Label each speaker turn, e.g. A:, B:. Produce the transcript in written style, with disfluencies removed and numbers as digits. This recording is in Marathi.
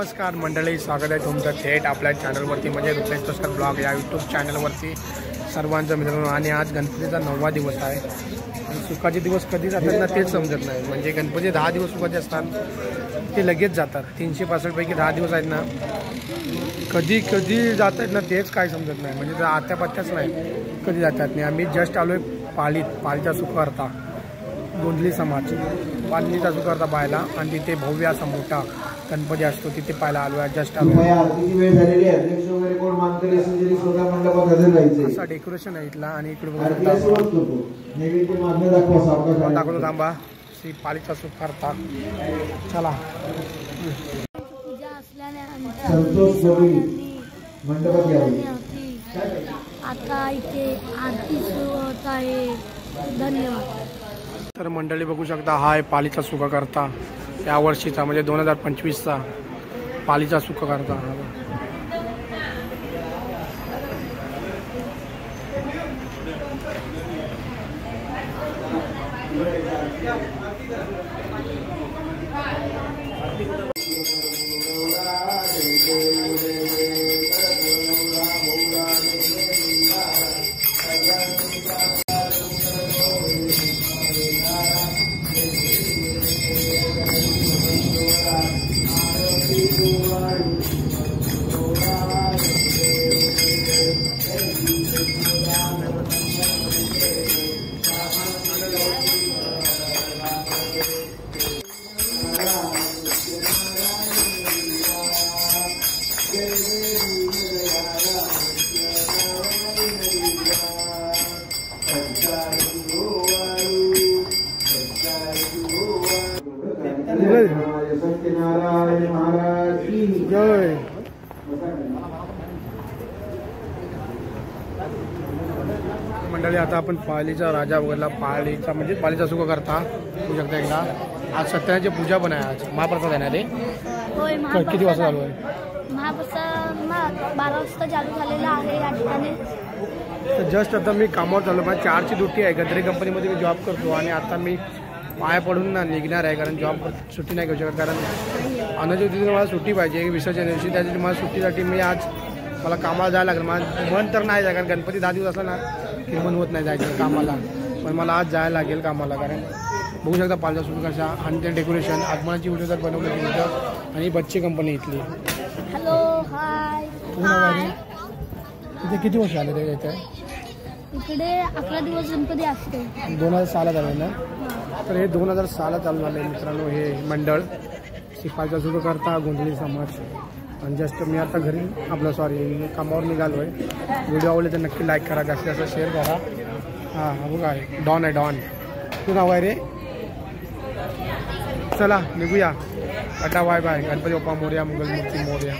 A: नमस्कार मंडळी, स्वागत आहे तुमचं थेट आपल्या चॅनलवरती म्हणजे रुपेश तस्कर ब्लॉग या यूट्यूब चॅनलवरती सर्वांचं मित्रांनो। आणि आज गणपतीचा 9वा दिवस आहे आणि सुखाचे दिवस कधी जातात ना तेच समजत नाही। म्हणजे गणपती 10 दिवस सुखाचे असतात ते लगेच जातात। 365 पैकी 10 दिवस आहेत ना, कधी कधी जात आहेत ना तेच काय समजत नाही। म्हणजे आत्या पत्त्याच नाही कधी जातात नाही। आम्ही जस्ट आलो आहे पालीचा सुखार्ता गोंधली समाज पालीचा सुखार्ता पाहायला आणि तिथे भव्य असा मोठा गणपती असतो तिथे पाहायला आलो आहे। जस्ट आलो असा डेकोरेशन आहे इथला आणि इकडे दाखवतो थांबा श्री पालीचा सुखार्ता। चला
B: आता इथे आरती सुरू होत आहे। धन्यवाद।
A: तर मंडळी बघू शकता हा आहे पालीचा सुखाकर्ता या वर्षीचा म्हणजे 2025चा पालीचा सुखाकर्ता। मंडळी आता आपण पालीचा राजा वगैरे पालीचा म्हणजे पालीचा सुखाकर्ता होऊ शकता एकदा। आज सत्यनारायणाची पूजा पण आहे, आज महाप्रसाद आहे ना रे? किती वाजता चालू आहे?
B: महाप्रसाद 12 वाजता चालू झालेला आहे या ठिकाणी।
A: तर जस्ट आता मी कामावर चालू, माझी 4ची ड्युटी आहे। गद्रे कंपनीमध्ये मी जॉब करतो आणि आता मी पाया पडून ना निघणार आहे कारण जॉब सुट्टी नाही घेऊ शकत। कारण अनजोतीला मला सुट्टी पाहिजे विसर्जन दिवशी, त्यासाठी मला सुट्टीसाठी मी आज मला कामाला जायला लागेल। माझं मन तर नाही जाय कारण गणपती 10 दिवस असला ना की मन होत नाही जायचं कामाला, पण मला आज जायला लागेल कामाला। कारण बघू शकता पालीचा सुख कशा आणि ते डेकोरेशन आगमनाची व्हिडिओ तर बनवली तिथं आणि बच्चे कंपनी इथली।
B: हॅलो हाय
A: इथे किती वर्ष आले ते इथे?
B: इकडे 11 दिवस गणपती असते।
A: 2006 झालं ना? तर हे 2006 चालू झालं मित्रांनो हे मंडळ पालीचा सुखाकर्ता गोंधळी समाज। आणि जस्ट मी आता घरी आपलं सॉरी कामावर निघालो आहे। व्हिडिओ आवडले तर नक्की लाईक करा, जास्तीत जास्त शेअर करा। हां बघा आहे डॉन आहे, डॉन तू नाव आहे रे? चला निघूया, tata bye bye. Ganpati Bappa Morya, Mangalmurti Morya.